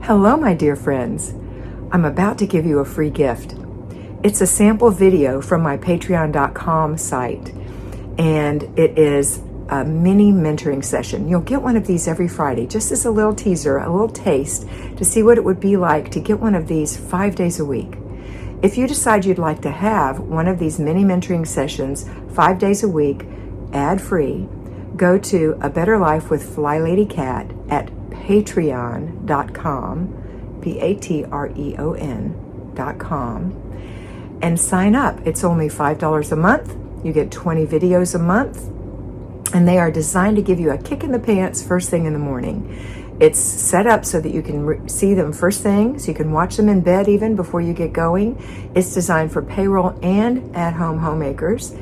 Hello, my dear friends. I'm about to give you a free gift. It's a sample video from my patreon.com site, and it is a mini mentoring session. You'll get one of these every Friday, just as a little teaser, a little taste to see what it would be like to get one of these 5 days a week. If you decide you'd like to have one of these mini mentoring sessions 5 days a week, ad-free, go to A Better Life with FlyLady Kat at patreon.com, patreon.com, and sign up. It's only $5 a month. You get 20 videos a month, and they are designed to give you a kick in the pants first thing in the morning. It's set up so that you can see them first thing, so you can watch them in bed even before you get going. It's designed for payroll and at-home homemakers,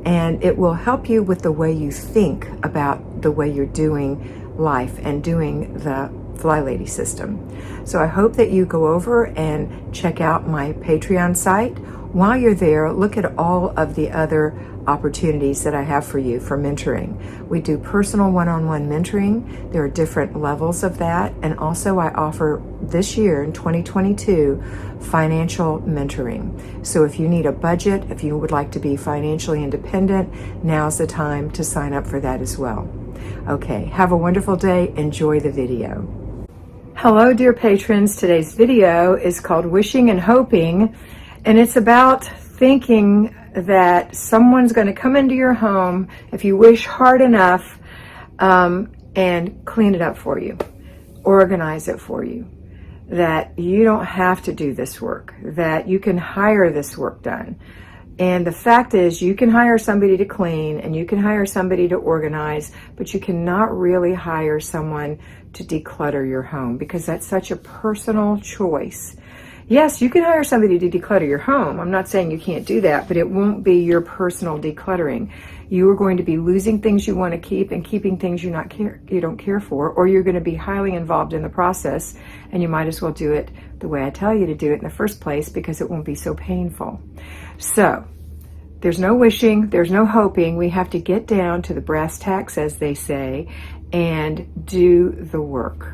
and it will help you with the way you think about the way you're doing life and doing the FlyLady system. So I hope that you go over and check out my Patreon site. While you're there, look at all of the other opportunities that I have for you for mentoring. We do personal one-on-one mentoring. There are different levels of that. And also I offer this year in 2022 financial mentoring. So if you need a budget, if you would like to be financially independent, now's the time to sign up for that as well. Okay, have a wonderful day. Enjoy the video. Hello, dear patrons. Today's video is called Wishing and Hoping, and it's about thinking that someone's going to come into your home if you wish hard enough and clean it up for you, organize it for you, that you don't have to do this work, that you can hire this work done. And the fact is, you can hire somebody to clean and you can hire somebody to organize, but you cannot really hire someone to declutter your home because that's such a personal choice. Yes, you can hire somebody to declutter your home. I'm not saying you can't do that, but it won't be your personal decluttering. You are going to be losing things you want to keep and keeping things you don't care for, or you're going to be highly involved in the process, and you might as well do it the way I tell you to do it in the first place because it won't be so painful. So there's no wishing, there's no hoping. We have to get down to the brass tacks, as they say, and do the work.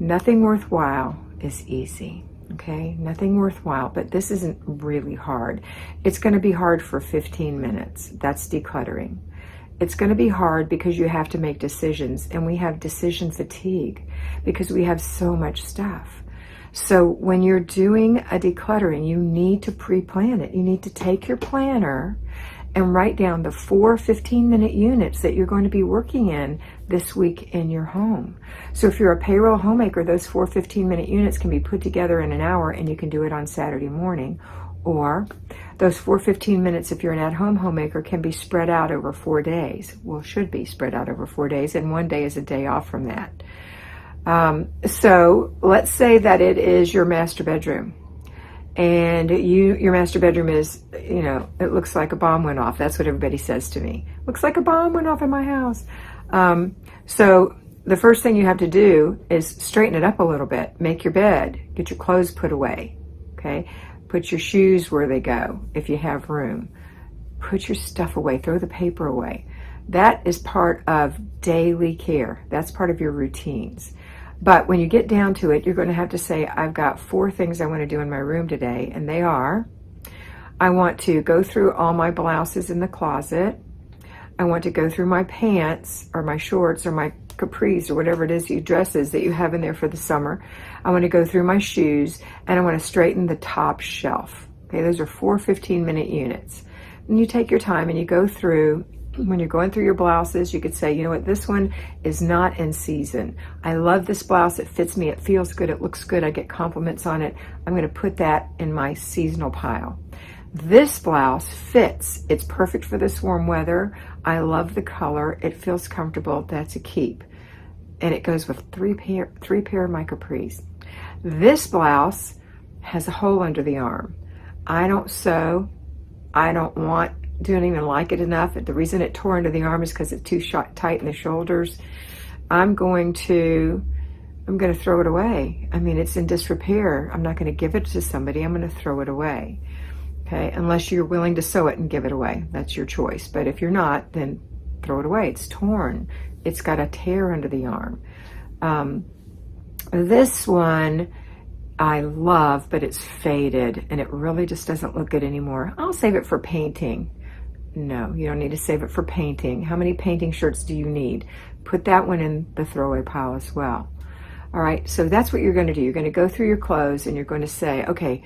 Nothing worthwhile is easy. Okay, nothing worthwhile, but this isn't really hard. It's going to be hard for 15 minutes. That's decluttering. It's going to be hard because you have to make decisions, and we have decision fatigue because we have so much stuff. So when you're doing a decluttering, you need to pre-plan it. You need to take your planner and write down the 4 15-minute units that you're going to be working in this week in your home. So if you're a payroll homemaker, those 4 15-minute units can be put together in an hour and you can do it on Saturday morning. Or those 4 15 minutes, if you're an at-home homemaker, can be spread out over 4 days. Well, should be spread out over 4 days, and one day is a day off from that. So let's say that it is your master bedroom. And your master bedroom is, it looks like a bomb went off. That's what everybody says to me. Looks like a bomb went off in my house. So the first thing you have to do is straighten it up a little bit. Make your bed. Get your clothes put away. Okay? Put your shoes where they go if you have room. Put your stuff away. Throw the paper away. That is part of daily care. That's part of your routines. But when you get down to it, you're going to have to say, I've got 4 things I want to do in my room today. And they are, I want to go through all my blouses in the closet. I want to go through my pants or my shorts or my capris or whatever it is, dresses that you have in there for the summer. I want to go through my shoes, and I want to straighten the top shelf. Okay, those are 4 15-minute units. And you take your time and you go through. When you're going through your blouses, you could say, you know what, this one is not in season. I love this blouse. It fits me. It feels good. It looks good. I get compliments on it. I'm going to put that in my seasonal pile. This blouse fits. It's perfect for this warm weather. I love the color. It feels comfortable. That's a keep. And it goes with three pair of my capris. This blouse has a hole under the arm. I don't sew. I don't even like it enough. The reason it tore into the arm is because it's too tight in the shoulders. I'm going to throw it away. I mean, it's in disrepair. I'm not going to give it to somebody. I'm going to throw it away. Okay, unless you're willing to sew it and give it away. That's your choice. But if you're not, then throw it away. It's torn. It's got a tear under the arm. This one I love, but it's faded and it really just doesn't look good anymore. I'll save it for painting. No, you don't need to save it for painting. How many painting shirts do you need? Put that one in the throwaway pile as well. All right, so that's what you're going to do. You're going to go through your clothes and you're going to say, okay,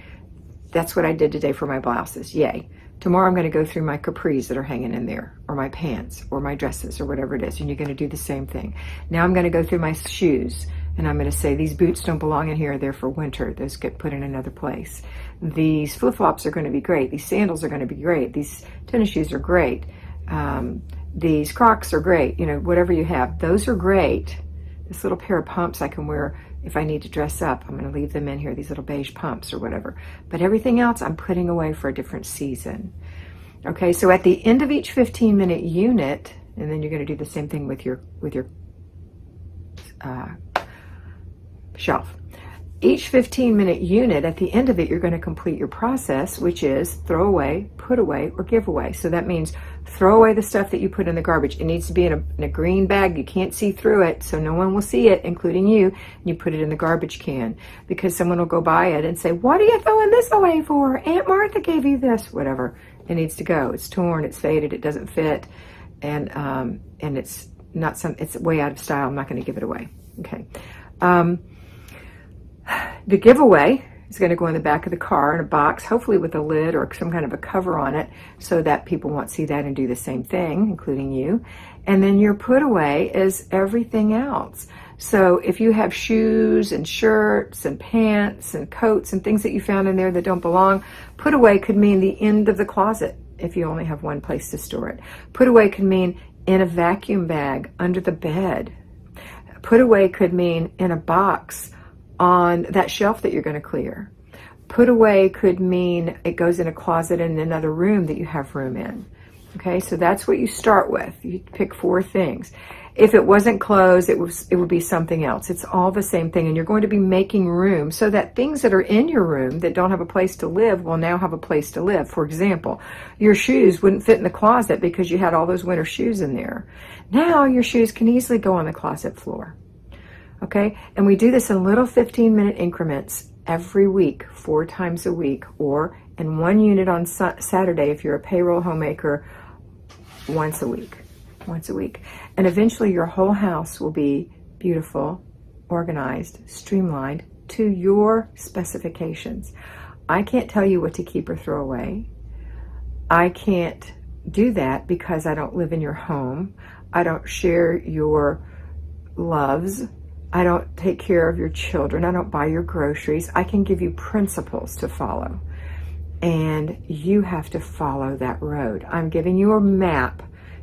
that's what I did today for my blouses. Yay. Tomorrow I'm going to go through my capris that are hanging in there, or my pants, or my dresses, or whatever it is, and you're going to do the same thing. Now I'm going to go through my shoes, and I'm going to say these boots don't belong in here. They're for winter. Those get put in another place. These flip-flops are going to be great. These sandals are going to be great. These tennis shoes are great. These Crocs are great. You know, whatever you have, those are great. This little pair of pumps I can wear if I need to dress up. I'm going to leave them in here, these little beige pumps or whatever. But everything else I'm putting away for a different season. Okay, so at the end of each 15-minute unit, and then you're going to do the same thing with your shelf. Each 15-minute unit, at the end of it, you're going to complete your process, which is throw away, put away, or give away. So that means throw away the stuff that you put in the garbage. It needs to be in a green bag. You can't see through it, so no one will see it, including you. And you put it in the garbage can because someone will go by it and say, what are you throwing this away for? Aunt Martha gave you this. Whatever. It needs to go. It's torn. It's faded. It doesn't fit. And it's not it's way out of style. I'm not going to give it away. Okay. The giveaway is going to go in the back of the car in a box, hopefully with a lid or some kind of a cover on it so that people won't see that and do the same thing, including you. And then your put away is everything else. So if you have shoes and shirts and pants and coats and things that you found in there that don't belong, put away could mean the end of the closet if you only have one place to store it. Put away could mean in a vacuum bag under the bed. Put away could mean in a box on that shelf that you're going to clear. Put away could mean it goes in a closet in another room that you have room in. Okay, so that's what you start with. You pick 4 things. If it wasn't clothes, it would be something else. It's all the same thing, and you're going to be making room so that things that are in your room that don't have a place to live will now have a place to live. For example, your shoes wouldn't fit in the closet because you had all those winter shoes in there. Now your shoes can easily go on the closet floor. Okay, and we do this in little 15-minute increments every week, 4 times a week, or in 1 unit on Saturday if you're a payroll homemaker, once a week. And eventually your whole house will be beautiful, organized, streamlined to your specifications. I can't tell you what to keep or throw away. I can't do that because I don't live in your home. I don't share your loves. I don't take care of your children. I don't buy your groceries. I can give you principles to follow. And you have to follow that road. I'm giving you a map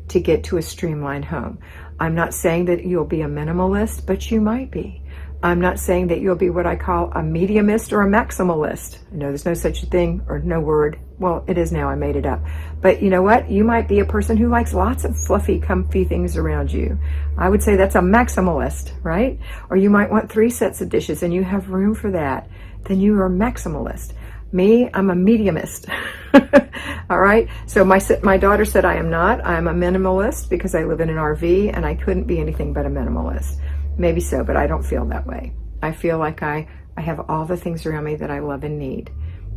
to get to a streamlined home. I'm not saying that you'll be a minimalist, but you might be. I'm not saying that you'll be what I call a mediumist or a maximalist. I know there's no such thing or no word. Well, it is now. I made it up. But you know what? You might be a person who likes lots of fluffy, comfy things around you. I would say that's a maximalist, right? Or you might want 3 sets of dishes and you have room for that. Then you are a maximalist. Me, I'm a mediumist. All right. So my daughter said I am not. I'm a minimalist because I live in an RV and I couldn't be anything but a minimalist. Maybe so, but I don't feel that way. I feel like I have all the things around me that I love and need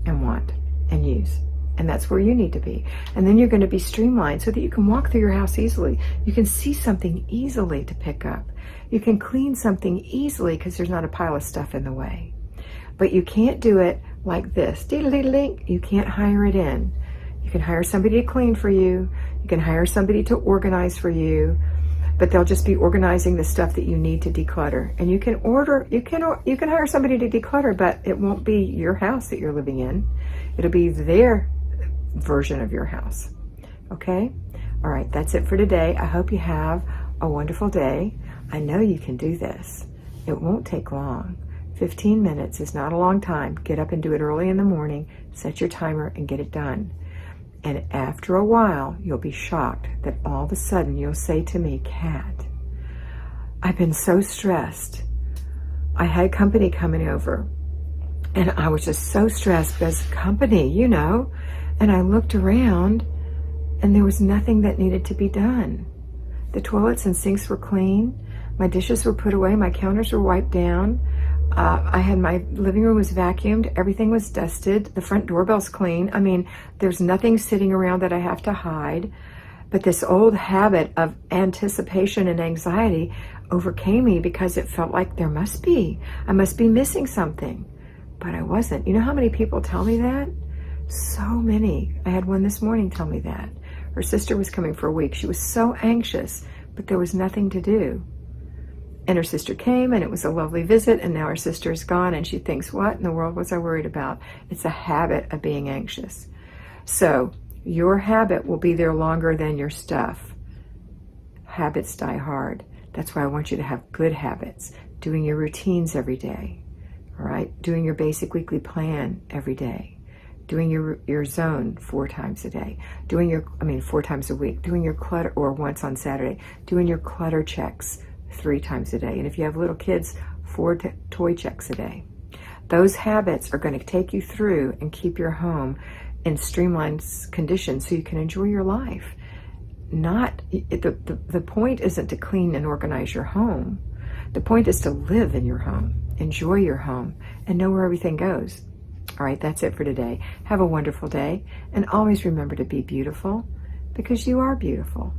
and want and use. And that's where you need to be. And then you're going to be streamlined so that you can walk through your house easily. You can see something easily to pick up. You can clean something easily because there's not a pile of stuff in the way. But you can't do it like this. Diddle-diddle-dink. You can't hire it in. You can hire somebody to clean for you. You can hire somebody to organize for you. But they'll just be organizing the stuff that you need to declutter. And you can hire somebody to declutter, but it won't be your house that you're living in. It'll be their version of your house. Okay? All right, that's it for today. I hope you have a wonderful day. I know you can do this. It won't take long. 15 minutes is not a long time. Get up and do it early in the morning. Set your timer and get it done. And after a while, you'll be shocked that all of a sudden you'll say to me, Kat, I've been so stressed. I had company coming over and I was just so stressed because company, you know, and I looked around and there was nothing that needed to be done. The toilets and sinks were clean. My dishes were put away. My counters were wiped down. I had my living room was vacuumed. Everything was dusted. The front doorbell's clean. I mean, there's nothing sitting around that I have to hide. But this old habit of anticipation and anxiety overcame me because it felt like I must be missing something. But I wasn't. You know how many people tell me that? So many. I had one this morning tell me that. Her sister was coming for a week. She was so anxious, but there was nothing to do. And her sister came, and it was a lovely visit, and now her sister is gone, and she thinks, what in the world was I worried about? It's a habit of being anxious. So your habit will be there longer than your stuff. Habits die hard. That's why I want you to have good habits. Doing your routines every day, all right? Doing your basic weekly plan every day. Doing your zone 4 times a day. 4 times a week. Doing your clutter, or once on Saturday. Doing your clutter checks 3 times a day. And if you have little kids, 4 toy checks a day. Those habits are going to take you through and keep your home in streamlined conditions so you can enjoy your life. The point isn't to clean and organize your home. The point is to live in your home, enjoy your home, and know where everything goes. All right, that's it for today. Have a wonderful day, and always remember to be beautiful, because you are beautiful.